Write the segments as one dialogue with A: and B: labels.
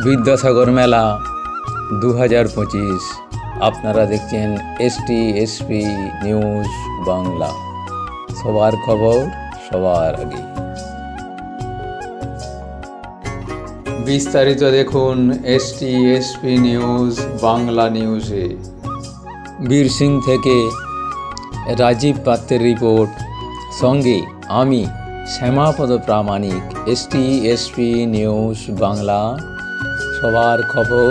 A: বিদ্যাসাগর মেলা 2025 আপনারা দেখছেন STSP নিউজ বাংলা, সবার খবর সবার আগে। বিস্তারিত দেখুন STSP নিউজ বাংলা নিউজে। বীরসিং থেকে রাজীব পাত্রের রিপোর্ট, সঙ্গে আমি শ্যামাপদ প্রামাণিক। STSP নিউজ বাংলা, সবার খবর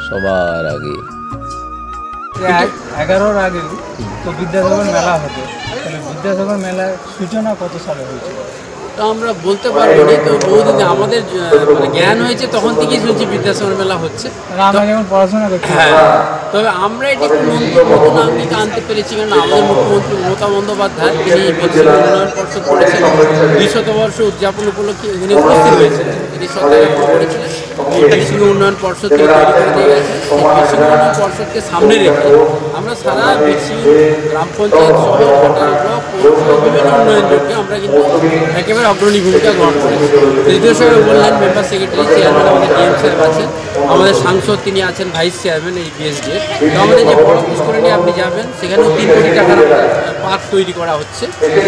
A: সবার আগে।
B: 11-র আগে তো বিদ্যাসাগর মেলা হতো, তাহলে বিদ্যাসাগর মেলার সূচনা কত সালে হয়েছিল?
C: তো আমরা বলতে পারবো না, তো বহুদিন আমাদের মানে জ্ঞান হয়েছে তখন থেকেই শুনছি বিদ্যাসাগর মেলা হচ্ছে।
B: আমরা যেমন পড়াশোনা করছি,
C: তবে আমরা এটি নতুন আঙ্গিকে আনতে পেরেছি, কারণ আমাদের মুখ্যমন্ত্রী মমতা বন্দ্যোপাধ্যায় তিনি বীরসিং উন্নয়ন পর্ষদ করেছেন 200 বর্ষ উদযাপন উপলক্ষে এখানে উপস্থিত হয়েছিলেন। তিনি সরকার করেছিলেন বীরসিং উন্নয়ন পর্ষদ তৈরি করে দিয়ে গেছেন। সেই বীরসিং উন্নয়ন পর্ষদকে সামনে রেখে আমরা সারা বীরসিং গ্রাম পঞ্চায়েত সহ বিভিন্ন উন্নয়ন যোগ্যে আমরা কিন্তু একেবারে অগ্রণী ভূমিকা গ্রহণ করেছি। তৃতীয় সাহেব বললেন, মেম্বার সেক্রেটারি চেয়ারম্যান আমাদের DM সাহেব আছেন, আমাদের সাংসদ তিনি আছেন, ভাইস চেয়ারম্যান এই PSD। তো আমাদের যে বড় পুষ্করিণী আপনি যাবেন, সেখানেও 3 কোটি টাকার পার্ক তৈরি করা হচ্ছে।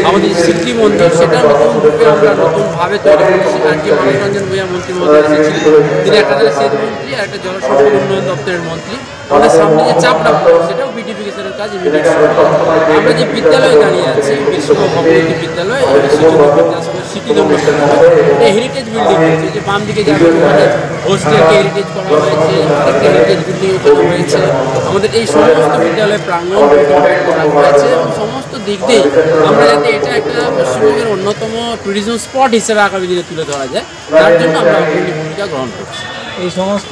C: আমাদের স্মৃতি মন্দির, সেটা নতুন রূপে আমরা নতুনভাবে তৈরি করেছি। আজকে মনোরঞ্জন ভূঁইয়া মন্ত্রী মহোদয় এসেছিলেন, তিনি একটা সেচ মন্ত্রী আর একটা জলসম্পদ উন্নয়ন দপ্তরের মন্ত্রী। আমাদের সামনে যে চাপড়া, সেটাও বিউটিফিকেশনের কাজ ইমিডিয়েট শুরু হবে। আমরা যে বিদ্যালয়ে দাঁড়িয়ে আছি, বীরসিংহ ভগবতী বিদ্যালয়, স্মৃতিদণ্ড এটা হেরিটেজ বিল্ডিং হয়েছে। যে বাম দিকে যাবে ওখানে হোস্টেলকে হেরিটেজ করা হয়েছে, একটা হেরিটেজ বিল্ডিং ওখানে হয়েছে। আমাদের এই সমস্ত বিদ্যালয় প্রাঙ্গণ করা হয়েছে এবং সমস্ত দিক দিয়ে আমরা যাতে এটা একটা পশ্চিমবঙ্গের অন্যতম ট্যুরিজম স্পট হিসেবে আগামী দিনে তুলে ধরা যায়, তার জন্য আমরা অগ্রণী ভূমিকা গ্রহণ করছি।
B: এই সমস্ত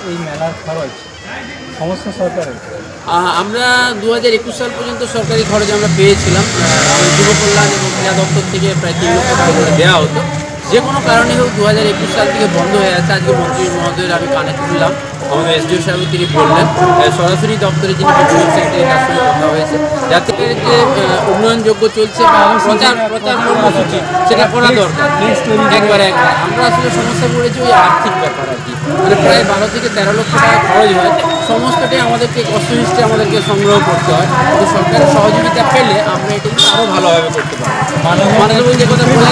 B: এই মেলার খরচ সমস্ত সরকারের?
C: আমরা 2021 সাল পর্যন্ত সরকারি খরচ আমরা পেয়েছিলাম। যুব কল্যাণ এবং ক্রীড়া দপ্তর থেকে প্রায় 3 লক্ষ টাকা করে দেওয়া হতো। যে কোনো কারণে হোক 2021 সাল থেকে বন্ধ হয়ে আছে। আজকে মন্ত্রী মহোদয়ের আমি কানে তুললাম, আমাদের SDO সাহেব তিনি বললেন সরাসরি দপ্তরে যিনি প্রিন্সিপাল সেক্রেটারি তার সঙ্গে কথা হয়েছে, যাতে যে উন্নয়নযোগ্য চলছে বা প্রচার কর্মসূচি সেটা করা দরকার একবার। আমরা আসলে সমস্যা পড়েছি ওই আর্থিক ব্যাপার আর কি, মানে প্রায় 12 থেকে 13 লক্ষ টাকা খরচ হয়। সমস্তটাই আমাদেরকে কষ্ট হিসেবে আমাদেরকে সংগ্রহ করতে হয়, কিন্তু সরকারের সহযোগিতা পেলে আমরা এটা কিন্তু আরও ভালোভাবে করতে পারি। মাননীয় যে কথা বলে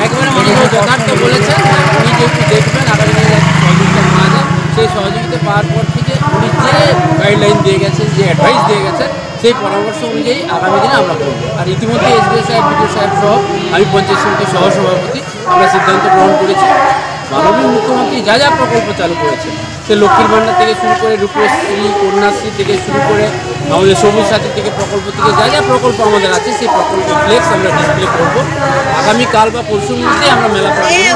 C: একবারে মাননীয় যথার্থ বলেছেন, উনি যেহেতু দেখবেন আগামী দিনে সহযোগিতা পাওয়া যায়, সেই সহযোগিতা পাওয়ার পর থেকে উনি যে গাইডলাইন দিয়ে গেছেন, যে অ্যাডভাইস দিয়ে গেছেন, সেই পরামর্শ অনুযায়ী আগামী দিনে আমরা করব। আর ইতিমধ্যে SDO সাহেব, BDO সাহেব সহ আমি পঞ্চায়েত সমিতির সহসভাপতি, আমরা সিদ্ধান্ত গ্রহণ করেছি মাননীয় মুখ্যমন্ত্রী যা যা প্রকল্প চালু করেছেন, সে লক্ষ্মীর ভাণ্ডার থেকে শুরু করে রূপশ্রী, কন্যাশ্রী থেকে শুরু করে আমাদের সবুজ সাথী থেকে প্রকল্প থেকে যা যা প্রকল্প আমাদের আছে, সেই প্রকল্প ফ্লেক্স আমরা ডিসপ্লে করবো। আগামীকাল বা পরশুর মধ্যে আমরা মেলা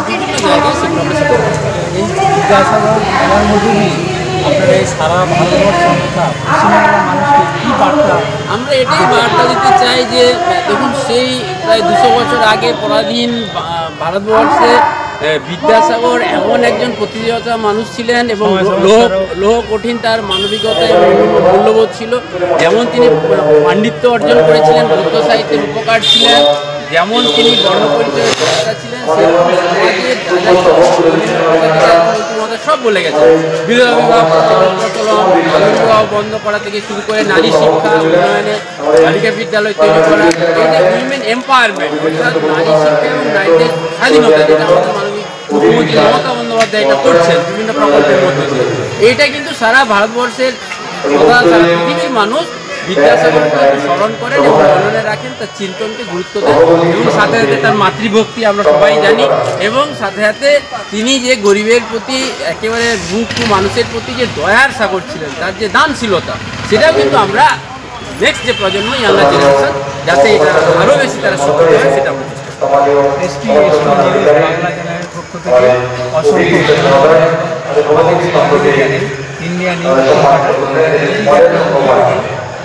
C: বিভিন্ন জায়গায় সেগুলো আমরা সেটা করবো।
B: এই বিদ্যাসাগর মেলার মধ্যে দিয়ে আপনারা এই সারা ভারতবর্ষের তথা পশ্চিমবাংলার মানুষকে কী বার্তা?
C: আমরা এটাই বার্তা দিতে চাই যে দেখুন, সেই প্রায় 200 বছর আগে পরাধীন ভারতবর্ষে বিদ্যাসাগর এমন একজন প্রতিযোগিতা মানুষ ছিলেন এবং লৌহ কঠিন তার মানবিকতা এবং মূল্যবোধ ছিল। যেমন তিনি পাণ্ডিত্য অর্জন করেছিলেন, গদ্য সাহিত্যের উপকার ছিলেন, যেমন তিনি বর্ণপরিচয়ের চেষ্টা ছিলেন, সব বলে গেছে। বিধবা বিবাহ প্রচলন, বিবাহ বন্ধ করা থেকে শুরু করে নারী শিক্ষা উন্নয়নে, বালিকা বিদ্যালয় তৈরি করা, এটা উইমেন এম্পাওয়ারমেন্ট, অর্থাৎ নারী শিক্ষা এবং নারীদের স্বাধীনতা, যেটা আমাদের মাননীয় মুখ্যমন্ত্রী মমতা বন্দ্যোপাধ্যায় এটা করছেন বিভিন্ন প্রকল্পের মধ্যে দিয়ে। এইটা কিন্তু সারা ভারতবর্ষের তথা সারা পৃথিবীর মানুষ বিদ্যাসাগরকে স্মরণ করেন এবং মনে রাখেন, তার চিন্তনকে গুরুত্ব দেন এবং সাথে সাথে তার মাতৃভক্তি আমরা সবাই জানি, এবং সাথে সাথে তিনি যে গরিবের প্রতি একেবারে মুখ্য মানুষের প্রতি যে দয়ার সাগর ছিলেন, তার যে দানশীলতা, সেটাও কিন্তু আমরা নেক্সট যে প্রজন্ম, ইয়াঙ্গার জেনারেশন, যাতে এটা আরও বেশি তারা শিক্ষিত হয়, সেটা আমরা চেষ্টা করব।
B: STSP বাংলা চ্যানেলের পক্ষ থেকে অসংখ্য ইন্ডিয়া নিউজ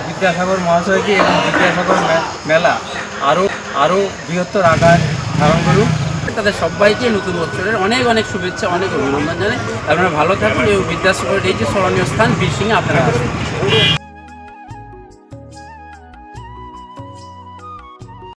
B: বিদ্যাসাগর মহাশয়কে এবং বিদ্যাসাগর মেলা আরও বৃহত্তর আকার ধারণ করুক।
C: তাদের সবাইকে নতুন বছরের অনেক অনেক শুভেচ্ছা, অনেক অভিনন্দন জানাই। আপনারা ভালো থাকুন এবং বিদ্যাসাগরের এই যে স্মরণীয় স্থান বীরসিংহে আপনারা আসুন।